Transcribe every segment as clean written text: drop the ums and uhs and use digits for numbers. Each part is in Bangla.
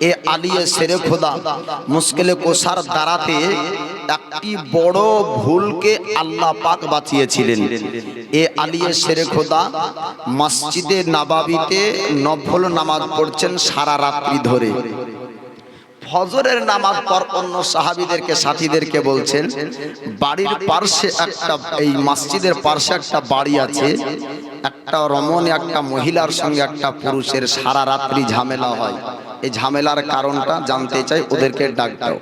এ আলিয়ে শেরে খোদা মুশকিলে কোসার দাঁড়াতে একটি বড় ভুলকে আল্লাহ পাক বাঁচিয়েছিলেন। এ আলিয়ে শেরে খোদা মসজিদে নববীতে নফল নামাজ পড়ছেন সারা রাত্রি ধরে। ফজরের নামাজ পর অন্য সাহাবীদেরকে সাথীদেরকে বলছেন, বাড়ির পাশে একটা, এই মসজিদের পাশে একটা বাড়ি আছে, একটা রমণী একটা মহিলার সঙ্গে একটা পুরুষের সারা রাত্রি ঝামেলা হয়। এই ঝামেলার কারণটা জানতে চাই, ওদেরকে ডাক দাও।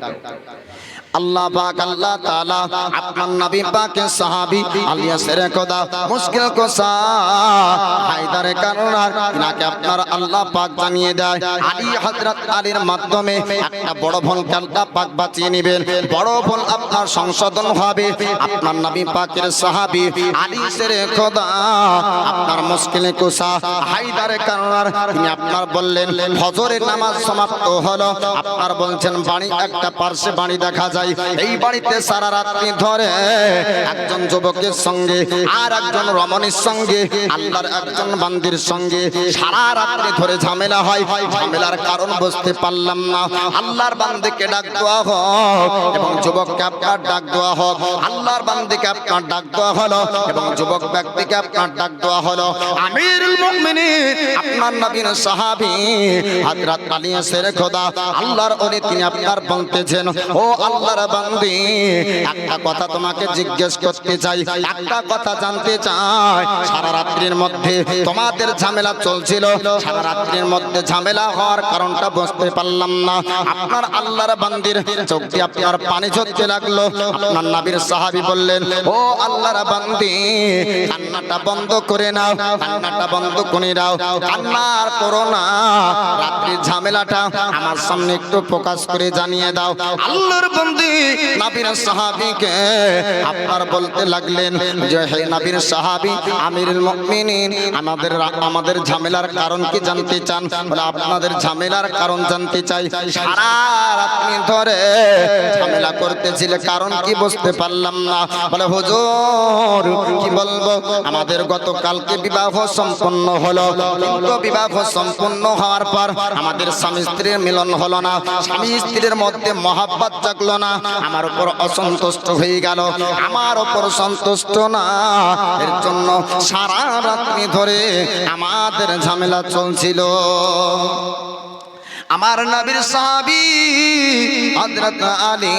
আল্লাহ পাক আল্লাহ তাআলা আপনার নবী পাকের সাহাবী আলিয়া শেরে খোদা মুশকিল কোসা হায়দারে কাররার নাকি আপনার আল্লাহ পাক জানিয়ে দেয় আলী হযরত আলীর মাধ্যমে একটা বড় ভুলকে আল্লাহ পাক বাঁচিয়ে নেবেন। বড় ভুল আপনার সংশোধন হবে। আপনার নবী পাকের সাহাবী আলী শেরে খোদা আপনার মুশকিলে কোসা হায়দারে কাররার তিনি আপনার বললেন ফজরের নামাজ সমাপ্ত হলো, আপনার বলছেন বাড়ি একটা পার্শ্বে বাড়ি দেখা যায়, এই বাড়িতে সারা রাত্রি ধরে একজন যুবকের সঙ্গে আর একজন রমণীর সঙ্গে আল্লাহর একজন বান্দির সঙ্গে সারা রাত্রি ধরে ঝামেলা হয়। ঝামেলার কারণ বুঝতে পারলাম না। আল্লাহর বান্দিকে ডাক দেওয়া হোক এবং যুবককে আপনার ডাক দেওয়া হোক। আল্লাহর বান্দিকে আপনার ডাক দেওয়া হলো এবং যুবক ব্যক্তিকে আপনার ডাক দেওয়া হলো। আমিরুল মুমিনিন আপনার নবীর সাহাবী হযরত আলী শেরে খোদা আল্লাহর ওলি তিনি আপনার বলতেছেন, ও আল্লাহর বান্দি, একটা কথা তোমাকে জিজ্ঞেস করতে চাই, একটা কথা জানতে চাই। সারা রাত্রির মধ্যে তোমাদের ঝামেলা চলছিল, সারা রাত্রির মধ্যে ঝামেলা হওয়ার কারণটা বুঝতে পারলাম না। আপনার আল্লাহর বান্দির চোখ দিয়ে আপনার পানি ঝরতে লাগলো। আপনার নবীর সাহাবী বললেন, ও আল্লাহর বান্দি, কান্নাটা বন্ধ করে নাও, কান্নাটা বন্ধ করে নাও, কান্না আর করো না, রাত্রির ঝামেলাটা আমার সামনে একটু প্রকাশ করে জানিয়ে দাও। আল্লাহর বান্দি নবীর সাহাবীকে আপনার বলতে লাগলেন যে, হে নবীর সাহাবী আমিরুল মুমিনিন, আমাদের ঝামেলার কারণ কি জানতে চান? বলে আপনাদের ঝামেলার কারণ জানতে চাই। সারা রাত্রি ধরে ঝামেলা করতেছিল, কারণ কি বুঝতে পারলাম না। বলে হুজুর কি বলবো, আমাদের গতকালকে বিবাহ সম্পন্ন হলো, কিন্তু বিবাহ সম্পন্ন হওয়ার পর আমাদের স্বামী স্ত্রীর মিলন হলো না, স্বামী স্ত্রীর মধ্যে মহব্বত জাগলো না, আমার উপর অসন্তুষ্ট হয়ে গেল, আমার উপর সন্তুষ্ট না, এর জন্য সারা রাত্রি ধরে আমাদের ঝামেলা চলছিল। আমার নবীর সাহাবী হযরত আলী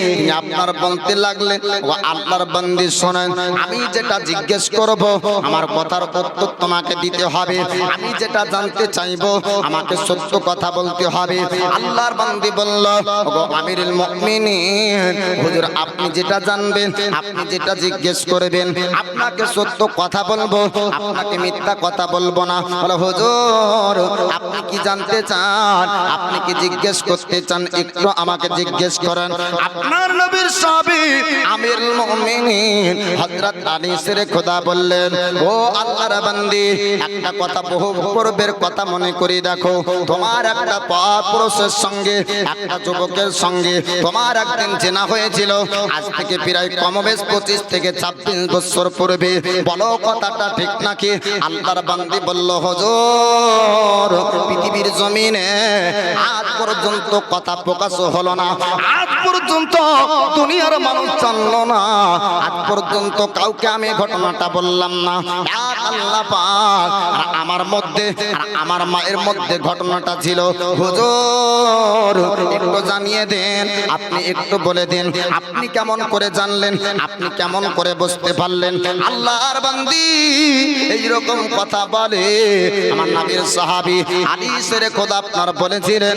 তিনি আপনার বলতে লাগলেন, ও আল্লাহর বান্দি শোনেন, আমি যেটা জিজ্ঞেস করব আমার কথার উত্তর তোমাকে দিতে হবে, আমি যেটা জানতে চাইবো আমাকে সত্য কথা বলতে হবে। আল্লাহর বান্দি বলল, ওগো আমিরুল মুমিনিন, হুজুর আপনি যেটা জানবেন, আপনি যেটা জিজ্ঞেস করবেন, আপনাকে সত্য কথা বলবো, আপনাকে মিথ্যা কথা বলবো না। বলে হুজুর আপনি কি জানতে চান, আপনি কি জিজ্ঞেস করতে চান, একটু আমাকে জিজ্ঞেস করেন। আপনার নবীর সাহাবী আমিরুল মুমিনিন হযরত আলী শেরে খোদা বললেন, ও আল্লাহর বান্দি, একটা কথা বহু পূর্বের কথা মনে করে দেখো, তোমার একটা পুরুষের সঙ্গে একটা যুবকের সঙ্গে তোমার একদিন জেনা হয়েছিল, আজ থেকে প্রায় কমবেশ 25 থেকে 26 বছর পূর্বে, বলো কথাটা ঠিক নাকি? আল্লাহর বান্দি বলল, হুজুর পৃথিবীর জমিনে আজ পর্যন্ত কথা প্রকাশ হলো না, আজ পর্যন্ত দুনিয়ার মানুষ জানলো না, আজ পর্যন্ত কাউকে আমি ঘটনাটা বললাম না। আল্লাহ পাক আমার মধ্যে আমার মায়ের মধ্যে ঘটনাটা ছিল, হুজুর একটু জানিয়ে দেন, আপনি একটু বলে দেন, আপনি কেমন করে জানলেন, আপনি কেমন করে বুঝতে পারলেন? আল্লাহর বান্দি এইরকম কথা বলে। আমার নবীর সাহাবী আলী শেরে খোদা আপনার বলেছিলেন,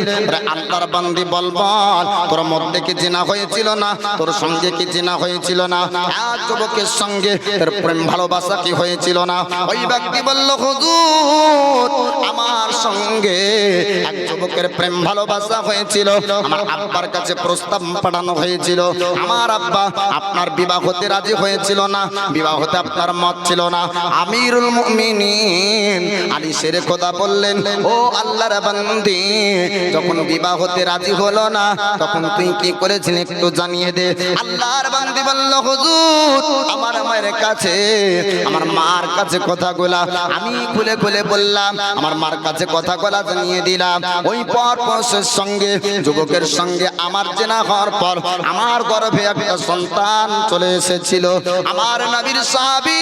আল্লাহর বান্দি বল বল, তোর মধ্যে কি জিনা হয়েছিল না, তোর সঙ্গে কি জিনা হয়েছিল না, এক যুবকের সঙ্গে তোর প্রেম ভালোবাসা কি হয়েছিল না? ওই ব্যক্তি বলল, হুজুর আমার সঙ্গে এক যুবকের প্রেম ভালোবাসা হয়েছিল, আমার আব্বার কাছে প্রস্তাব পাঠানো হয়েছিল, আমার আব্বা আপনার বিবাহ হতে রাজি হয়েছিল না, বিবাহ হতে আপনার মত ছিল না। আমিরুল মুমিনিন আলী শেরে খোদা বললেন, ও আল্লাহর বান্দি, যখন বিবাহ হতে রাজি হলো না, তখন তুই কি করেছিস একটু জানিয়ে দে। আল্লাহর বান্দি বলল, হুজুর আমার মায়ের কাছে, আমার মার কাছে কথাগুলা আমি খুলে খুলে বললাম, আমার মার কাছে কথাগুলা জানিয়ে দিলাম। ওই পর পুরুষের সঙ্গে যুবকের সঙ্গে আমার জেনা হওয়ার পর আমার গর্ভে একটা সন্তান চলে এসেছিল। আমার নবীর সাহাবী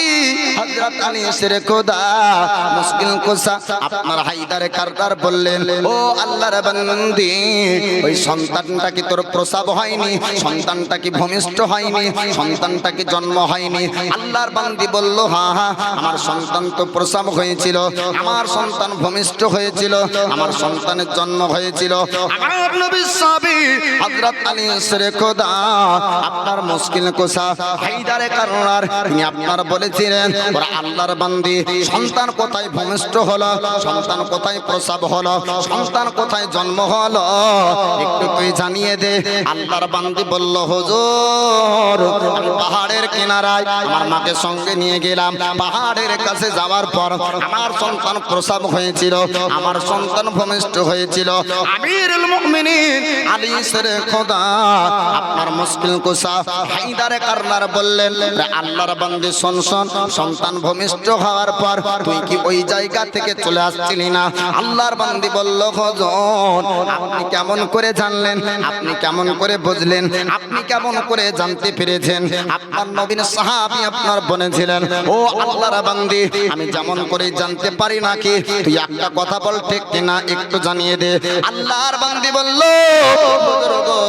হযরত আলী শেরে খোদা মুশকিল কুশা আপনার হায়দারে কাররার বললেন, ও আল্লাহর বান্দি, ওই সন্তানটা কি তোর প্রসব হয়নি? সন্তানটা কি ভূমিষ্ঠ হয়নি? সন্তানটা কি জন্ম হয়নি? আল্লাহর বান্দি বলল, হ্যাঁ হ্যাঁ, আমার সন্তান তো প্রসব হয়েছিল, আমার সন্তান ভূমিষ্ঠ হয়েছিল, আমার সন্তানের জন্ম হয়েছিল। আমার নবীর সাহাবী হযরত আলী শেরে খোদা আপনার মুশকিল কুশা হায়দারে কাররার তিনি আপনার বলেছিলেন, ওরা আল্লাহর বান্দি, সন্তান কোথায় ভূমিষ্ঠ হলো, সন্তান কোথায় প্রসব হলো, সন্তান কোথায় জন্ম হলো, একটু তুই জানিয়ে দে। আল্লাহর বান্দি বলল, হুজুর, আমি পাহাড়ের কিনারায় আমার মাকে সঙ্গে নিয়ে গেলাম। পাহাড়ের কাছে যাওয়ার পর আমার সন্তান প্রসব হয়েছিল, আমার সন্তান ভূমিষ্ঠ হয়েছিল। আমিরুল মুমিনিন আলী শেরে খোদা আপনার মুশকিল কুশা হায়দারে কাররার বললেন, আল্লাহর বান্দি, শোন শোন, সন্তান ভূমিষ্ঠ হওয়ার পর তুই কি ওই জায়গা থেকে চলে আসছিলি না? আল্লাহর বান্দি বলল, হুজুর, আপনি কেমন করে জানলেন? আপনি কেমন করে বুঝলেন? আপনি কেমন করে জানতে পেরেছেন? আপনার নবীর সাহাবী আপনার বলেছিলেন, ও আল্লাহর বান্দি, আমি যেমন করে জানতে পারি নাকি? তুই একটা কথা বল, ঠিক কিনা একটু জানিয়ে দে। আল্লাহর বান্দি বলল, হুজুর গো,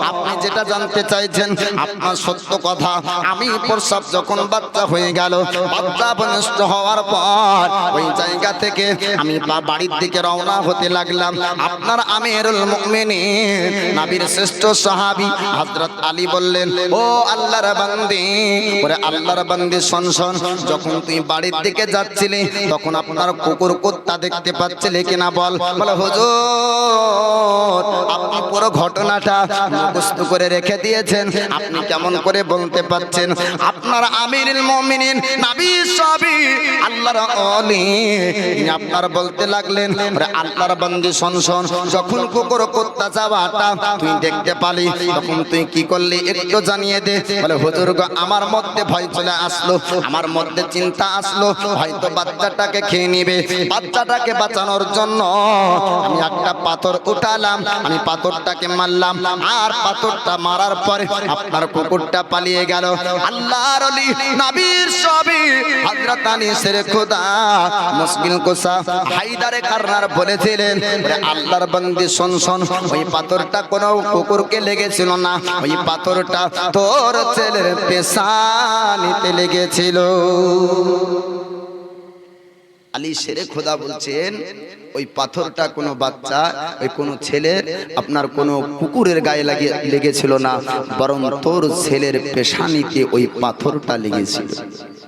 আপনি যেটা জানতে চাইছেন আপনার সত্য কথা। আমি প্রসব যখন বাচ্চা হয়ে গেল, বাচ্চা ভূমিষ্ঠ হওয়ার পর ওই জায়গা থেকে আমি বাড়ির দিকে রওনা হতে লাগলাম। আপনার আমিরুল মুমিনিন নবীর শ্রেষ্ঠ সাহাবী হযরত আলী বললেন, ও আল্লাহর বান্দি, ওরে আল্লাহর বান্দি, শোন শোন, যখন তুই বাড়ির দিকে যাচ্ছিলি তখন আপনার কুকুর কুত্তা দেখতে পাচ্ছিলে কিনা বল? বলে, হুজুর, আপনি পুরো ঘটনাটা মুখস্থ করে রেখে দিয়েছেন, আপনি কেমন করে বলতে পারছেন? আপনার আমিরুল মুমিনিন নবীর সাহাবী আল্লাহর ওলি আপনার বলতে লাগলেন, ওরে আল্লাহর বান্দি, শোন শোন, যখন কুকুর কুত্তা যাওয়াটা তুই দেখতে পালি তখন তুই কি করলি একটু জানিয়ে দে। বলে, হুজুর গো, আমার মধ্যে ভয় চলে আসলো, আমার মধ্যে চিন্তা আসলো, হয়তো বাচ্চাটাকে খেয়ে নিবে। বাচ্চাটাকে বাঁচানোর জন্য আমি একটা পাথর উঠালাম, আমি পাথরটাকে মারলাম, আর পাথরটা মারার পরে আপনার কুকুরটা পালিয়ে গেল। আল্লাহর ওলি নবীর সাহাবী হযরত আলী শেরে খোদা মুশকিল কুশা হায়দারে কাররার বলেছিলেন, ওরে আল্লাহর বান্দি, শোন শোন, ওই পাথরটা কোনো কুকুরকে লেগেছিল না, ওই পাথরটা তোর ছেলের পেশানিতে লেগেছিল। আলী শেরে খোদা বলছেন, ওই পাথরটা কোনো বাচ্চা, ওই কোনো ছেলের, আপনার কোনো কুকুরের গায়ে লেগেছিল না, বরং তোর ছেলের পেশানিতে ওই পাথরটা লেগেছিল।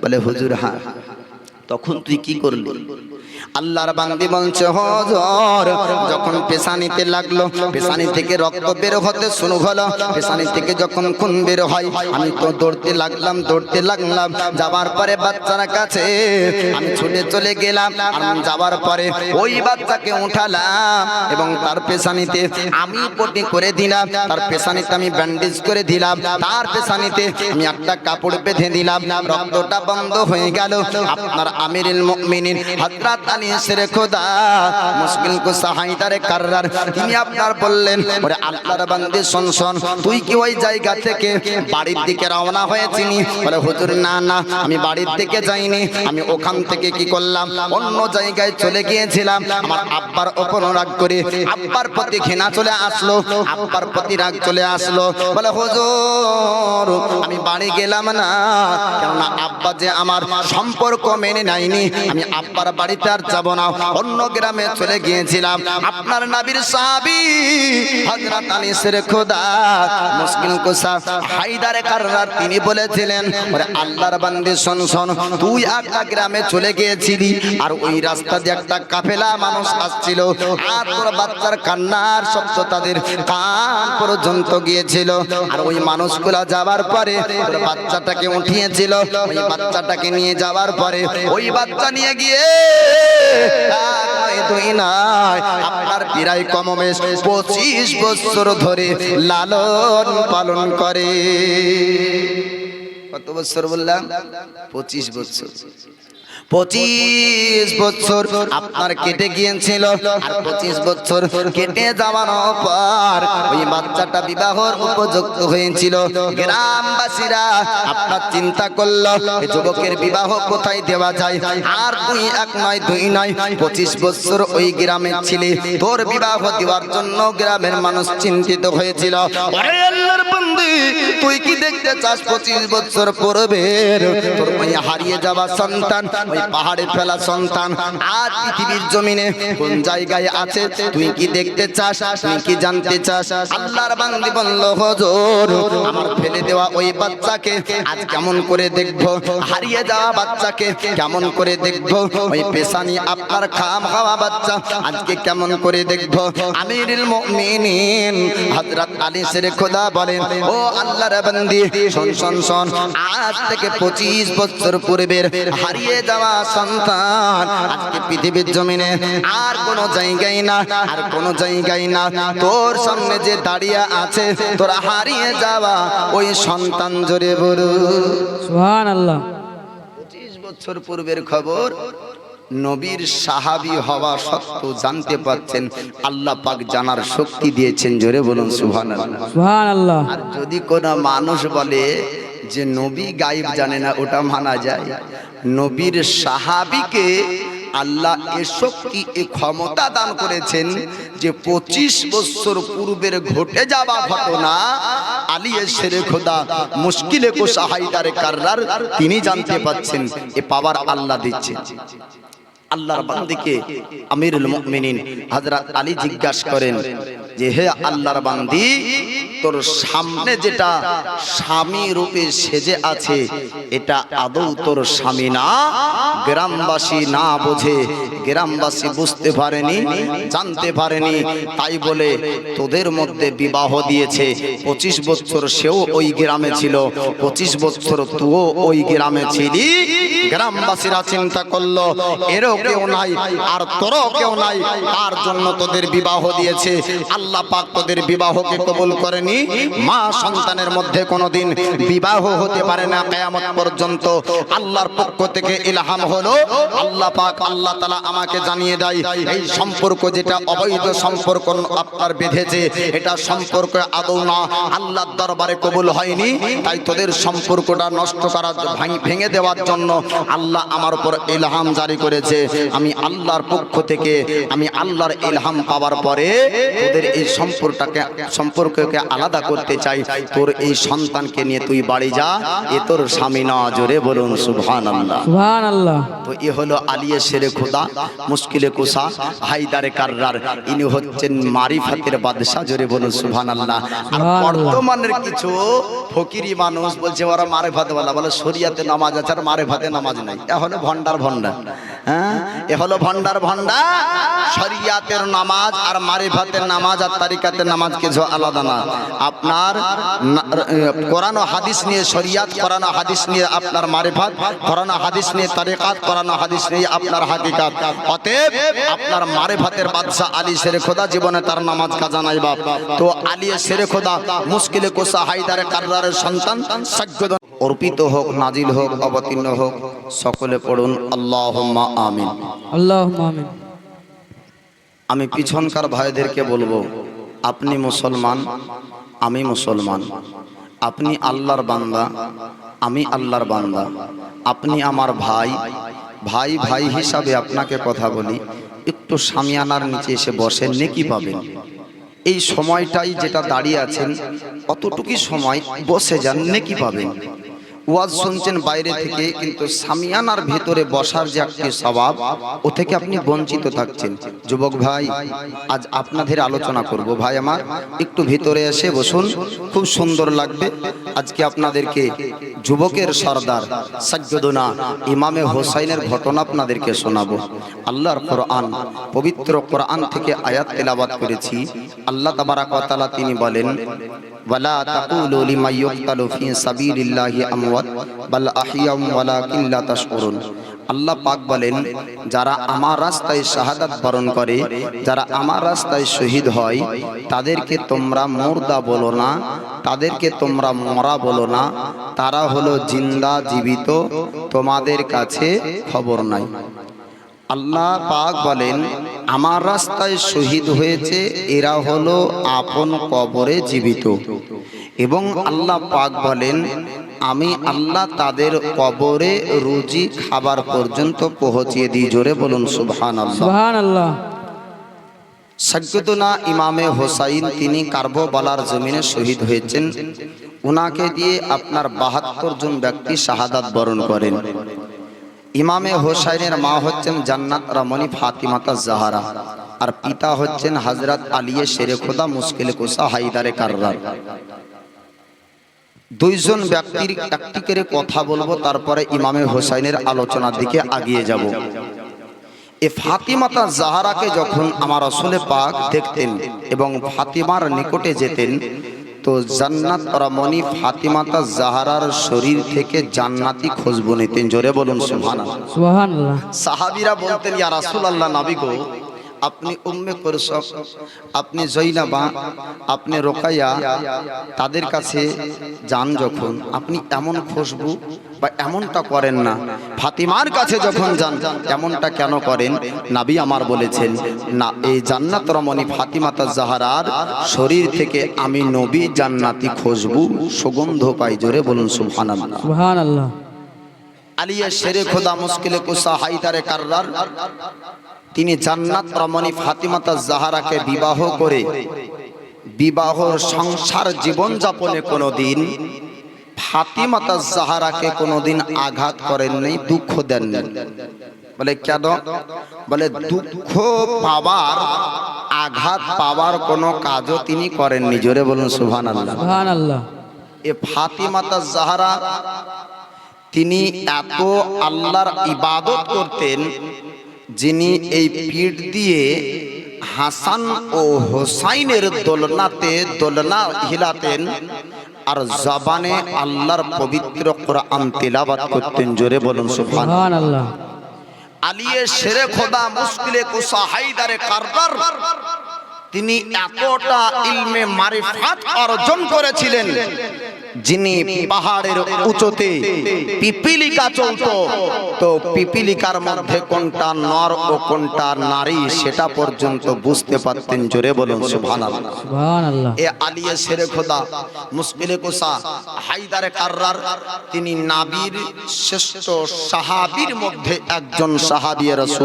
বলে, হুজুর হ্যাঁ। তখন তুই কি করলি? আল্লাহর বান্দি বলছে, হুজুর, যখন পেশানিতে লাগলো, পেশানি থেকে রক্ত বের হতে শুরু হলো, পেশানি থেকে যখন খুন বের হয়, আমি তো দৌড়তে লাগলাম, যাবার পরে বাচ্চার কাছে আমি ছুটে চলে গেলাম। আর যাবার পরে ওই বাচ্চাকে উঠালাম এবং তার পেশানিতে আমি পটি করে দিলাম, তার পেশানিতে আমি ব্যান্ডেজ করে দিলাম, তার পেশানিতে আমি একটা কাপড় বেঁধে দিলাম, রক্তটা বন্ধ হয়ে গেল। আপনার আমিরুল মুমিনিন হযরত আলী শেরে খোদা মুশকিল কুশা হায়দারে কাররার তিনি আপনার বললেন, ওরে আল্লাহর বান্দি, শোন শোন, তুই কি ওই জায়গা থেকে বাড়ির দিকে রওনা হয়েছিলি? বলে, হুজুর না না, আমি বাড়ির দিকে যাইনি, আমি ওখান থেকে কি করলাম, অন্য জায়গায় চলে গিয়েছিলাম। আমার আব্বার উপর রাগ করে আব্বার প্রতি ঘৃণা চলে আসলো, আব্বার প্রতি রাগ চলে আসলো। বলে, হুজুর, আমি বাড়ি গেলাম না, কেননা আব্বা যে আমার সম্পর্ক মেনে নেয়নি, আমি আব্বার বাড়িতে আর যাব না, অন্য গ্রামে চলে গিয়েছিলাম। আপনার নবীর সাহাবী হযরত আলী শেরে খোদা মুশকিল কুশা হায়দারে কাররার তিনি বলেছিলেন, ওরে আল্লাহর বান্দি, শোন শোন, তুই একটা গ্রামে চলে গিয়েছিলি, আর ওই রাস্তা দিয়ে একটা কাফেলা মানুষ আসছিল, আর তোর বাচ্চার কান্নার শব্দ তাদের কান পর্যন্ত গিয়েছিল। আর ওই মানুষগুলা যাওয়ার পরে তোর বাচ্চাটাকে উঠিয়েছিল, ওই বাচ্চাটাকে নিয়ে যাওয়ার পরে ওই বাচ্চা নিয়ে গিয়ে তুই নাই, আপনার প্রায় কমবেশ 25 বছর ধরে লালন পালন করে। কত বছর বললাম? 25 বছর। 25 বছর আপনার কেটে গিয়েছিল, আর 25 বছর কেটে যাওয়ার পর ওই বাচ্চাটা বিবাহর উপযুক্ত হয়েছিল। গ্রামবাসীরা আপনার চিন্তা করলো এই যুবকের বিবাহ কোথায় দেওয়া যায়। আর তুই এক নয় দুই নয় 25 বছর ওই গ্রামে ছিলি, তোর বিবাহ দেওয়ার জন্য গ্রামের মানুষ চিন্তিত হয়েছিল। ওরে আল্লাহর বান্দি, তুই কি দেখতে চাস 25 বছর পূর্বের তোর ওই হারিয়ে যাওয়া সন্তান, ওই পাহাড়ে ফেলা সন্তান আজ পৃথিবীর জমিনে কোন জায়গায় আছে? তুই কি দেখতে চাস? তুই কি জানতে চাস? আল্লাহর বান্দি বলল, হুজুর আমার ফেলে দেওয়া ওই বাচ্চাকে আজ কেমন করে দেখবো, হারিয়ে যাওয়া বাচ্চাকে কেমন করে দেখবো, ওই পেশানি আপনার খাম খাওয়া বাচ্চা আজকে কেমন করে দেখবো। আমিরুল মুমিনিন হযরত আলী শেরে খোদা বলেন, ও আল্লাহর বান্দি শোন শোন শোন, আজ থেকে 25 বছর পূর্বের হারিয়ে যাওয়া সন্তান আজকে পৃথিবীর জমিনে আর কোনো জায়গায় না, আর কোনো জায়গায় না, তোর সামনে যে দাঁড়িয়ে আছে তোর হারিয়ে যাওয়া ওই সন্তান। জোরে বলো সুবহানাল্লাহ। 25 বছর পূর্বের খবর, নবীর সাহাবী হওয়া সত্ত্বেও জানতে পারছেন, আল্লাহ পাক জানার শক্তি দিয়েছেন। জোরে বলুন সুবহানাল্লাহ সুবহানাল্লাহ। আর যদি কোনো মানুষ বলে যে নবী গায়েব জানে না, ওটা মানা যায়। নবীর সাহাবীকে আল্লাহ এ শক্তি এ ক্ষমতা দান করেছেন যে 25 বছর পূর্বের ঘটে যাওয়া ঘটনা আলী শেরে খোদা মুশকিলে কুশা হায়দারে কাররার তিনি জানতে পাচ্ছেন। এ পাওয়ার আল্লাহ দিচ্ছেন। আল্লাহর বান্দিকে আমিরুল মুমিনিন হযরত আলী জিজ্ঞাসা করেন যে, হে আল্লাহর বান্দি, তোর সামনে যেটা স্বামী রূপে সেজে আছে এটা আদৌ তোর স্বামী না? গ্রামবাসী না বোঝে, গ্রামবাসী বুঝতে পারেনি, জানতে পারেনি, তাই বলে তোদের মধ্যে বিবাহ দিয়েছে। 25 বছর সেও ওই গ্রামে ছিল, 25 বছর তুইও ওই গ্রামে ছিলি। গ্রামবাসীরা চিন্তা করলো এরও কেউ নাই আর তোরও কেউ নাই, তার জন্য তোদের বিবাহ দিয়েছে। আল্লাহ পাক তোদের বিবাহকে কবুল করেনি। মা সন্তানের মধ্যে কোনোদিন বিবাহ হতে পারে না কিয়ামত পর্যন্ত। আল্লাহর পক্ষ থেকে ইলহাম হলো, আল্লাহ পাক আল্লাহ তাআলা আমাকে জানিয়ে দেয় এই সম্পর্ক যেটা অবৈধ সম্পর্ক আপনার বেঁধেছে, এটা সম্পর্ক আদৌ না, আল্লাহর দরবারে কবুল হয়নি। তাই তোদের সম্পর্কটা নষ্ট করার ভেঙে দেওয়ার জন্য আল্লাহ আমার উপর ইলহাম জারি করেছে। আমি আল্লাহর পক্ষ থেকে আমি আল্লাহর ইলহাম পাওয়ার পরে তোদের এই সম্পর্ককে আলাদা করতে চাই। তোর এই সন্তানকে নিয়ে তুই বাড়ি যা, এ তোর স্বামী না। জোরে বলুন সুবহানাল্লাহ সুবহানাল্লাহ। তো এ হলো আলী শেরে খোদা মুশকিলে কুশা হায়দারে কাররার, ইনি হচ্ছেন মারিফাতের বাদশা। জোরে বলুন সুবহানাল্লাহ। আর বর্তমানের কিছু ফকিরি মানুষ বলছে ওরা মারিফাত ওয়ালা, বলে শরিয়াতে নামাজ আছে আর মারিফাতে নামাজ নাই। এ হলো ভন্ডার ভন্ডার, হ্যাঁ এ হলো ভন্ডার ভন্ডার। শরিয়াতের নামাজ আর মারিফাতের নামাজ আর তারিকাতের নামাজ কিছু আলাদা না। আপনার কোরআন ও হাদিস নিয়ে শরিয়াত, কোরআন ও হাদিস নিয়ে আপনার মারিফাত, কোরআন ও হাদিস নিয়ে তারিকাত, কোরআন ও হাদিস নিয়ে আপনার হাকিকাত। অতএব আপনার মারিফাতের বাদশা আলী শেরে খোদা জীবনে তার নামাজ কাজা নাই বাপ। তো আলী শেরে খোদা মুশকিলে কুশা হায়দারে কাররারের সন্তান সাজ্জাদ অর্পিত হোক, নাজিল হোক, অবতীর্ণ হোক। সকলে পড়ুন আল্লাহুম্মা আমিন। আল্লাহুম্মা আমিন। আমি পিছনকার ভাইদেরকে বলবো, আপনি মুসলমান, আমি মুসলমান, আপনি আল্লাহর বান্দা, আমি আল্লাহর বান্দা, আপনি আমার ভাই, ভাই ভাই হিসাবে আপনাকে কথা বলি, একটু শামিয়ানার নিচে এসে বসেন, নেকি পাবেন। এই সময়টাই যেটা দাঁড়িয়ে আছেন অতটুকুই সময় বসে যান, নেকি পাবেন। ওয়াজ শুনছেন বাইরে থেকে, কিন্তু সামিয়ানার ভিতরে বসার যে একটি স্বভাব, ও থেকে আপনি বঞ্চিত থাকছেন। যুবক ভাই, আজ আপনাদের আলোচনা করব। ভাই আমার, একটু ভিতরে এসে বসুন, খুব সুন্দর লাগবে। আজকে আপনাদেরকে যুবকের সর্দার সাজ্জাদুনা ইমামে হোসাইনের ঘটনা আপনাদেরকে শোনাবো। আল্লাহর কোরআন, পবিত্র কোরআন থেকে আয়াত তেলাওয়াত করেছি। আল্লাহ তাবারাক ওয়া তাআলা তিনি বলেন, ওয়ালা তাকুলু লিমান ইউকতালু ফি সাবিলিল্লাহি আমওয়াত বাল আহইয়াউম ওয়ালাকিন লা তাশউরুন। আল্লাহ পাক বলেন, যারা আমার রাস্তায় শাহাদাত বরণ করে, যারা আমার রাস্তায় শহীদ হয়, তাদেরকে তোমরা মুর্দা বলো না, তাদেরকে তোমরা মরা বলো না, তারা হলো জিন্দা জীবিত, তোমাদের কাছে খবর নাই। আল্লাহ পাক বলেন, আমার রাস্তায় শহীদ হয়েছে এরা হলো আপন কবরে জীবিত। এবং আল্লাহ পাক বলেন, আমি আল্লাহ তাদের কবরে রুজি খাবার পর্যন্ত পৌঁছিয়ে দিই। জোরে বলুন সুবহানাল্লাহ। সুবহানাল্লাহ। সাইয়্যিদুনা ইমামে হোসাইন, তিনি কারবালার জমিনে শহীদ হয়েছেন। উনাকে দিয়ে আপনার ৭২ জন ব্যক্তি শাহাদাত বরণ করেন। ইমামে হোসাইনের মা হচ্ছেন জান্নাত রমণী ফাতিমাতা জাহারা, আর পিতা হচ্ছেন হযরত আলী শেরে খোদা মুশকিল কুসা হায়দারে কাররার। দুইজন ব্যক্তির একটি করে কথা বলবো, তারপরে ইমামে হোসাইনের আলোচনার দিকে আগিয়ে যাব। এ ফাতিমাতা জাহারাকে যখন আমার রাসূলে পাক দেখতেন এবং ফাতিমার নিকটে যেতেন, তো জান্নাত রমণী ফাতিমাতা জাহারার শরীর থেকে জান্নাতি খুশবু নিতেন। জোরে বলুন সুবহানাল্লাহ। সুবহানাল্লাহ। সাহাবীরা বলতেন, ইয়া রাসূলুল্লাহ, নবী গো, আপনি উম্মে কুলসুম, আপনি জৈনাবা, আপনি রোকাইয়া, তাদের কাছে যান যখন, আপনি এমন খুশবু বা এমনটা করেন না। ফাতিমার কাছে যখন যান এমনটা কেন করেন? নবী আমার বলেছেন, না, এই জান্নাত রমণী ফাতিমাতা জাহারার শরীর থেকে আমি নবী জান্নাতি খুশবু সুগন্ধ পাই। জোরে বলুন সুবহানাল্লাহ। সুবহানাল্লাহ। আলিয়া শেরে খোদা মুশকিলে কুসা হায়দারে কাররার, তিনি জান্নাত রমণী ফাতিমাতা জাহারাকে বিবাহ করে বিবাহর সংসার জীবন যাপনে কোনোদিন ফাতিমাতা জাহারাকে কোনোদিন আঘাত করেননি, দুঃখ দেননি। বলে কেন? বলে দুঃখ পাওয়ার, আঘাত পাওয়ার কোনো কাজও তিনি করেননি। জোরে বলুন সুবহানাল্লাহ। সুবহানাল্লাহ। এ ফাতিমাতা জাহারা তিনি এত আল্লাহর ইবাদত করতেন, যিনি এই পিঠ দিয়ে হাসান ও হোসাইনের দোলনাতে দোলনা হিলাতেন, আর জবানে আল্লাহর পবিত্র কোরআন তিলাওয়াত করতেন। জোরে বলুন সুবহানাল্লাহ। সুবহানাল্লাহ। আলিয়ে শেরে খোদা মুশকিলে কুসা হায়দারে কাররার, তিনি এতটা ইলমে মারিফাত অর্জন করেছিলেন, যিনি পাহাড়ের উঁচুতে পিপিলিকা চলতো, তো পিপিলিকার মধ্যে কোনটা নর ও কোনটা নারী সেটা পর্যন্ত বুঝতে পারতেন। জোরে বলুন সুবহানাল্লাহ। সুবহানাল্লাহ। এ আলিয়ে শেরে খোদা মুশকিলে কুসা হায়দারে কাররার, তিনি নবীর শ্রেষ্ঠ সাহাবীর মধ্যে একজন সাহাবী রাসূল।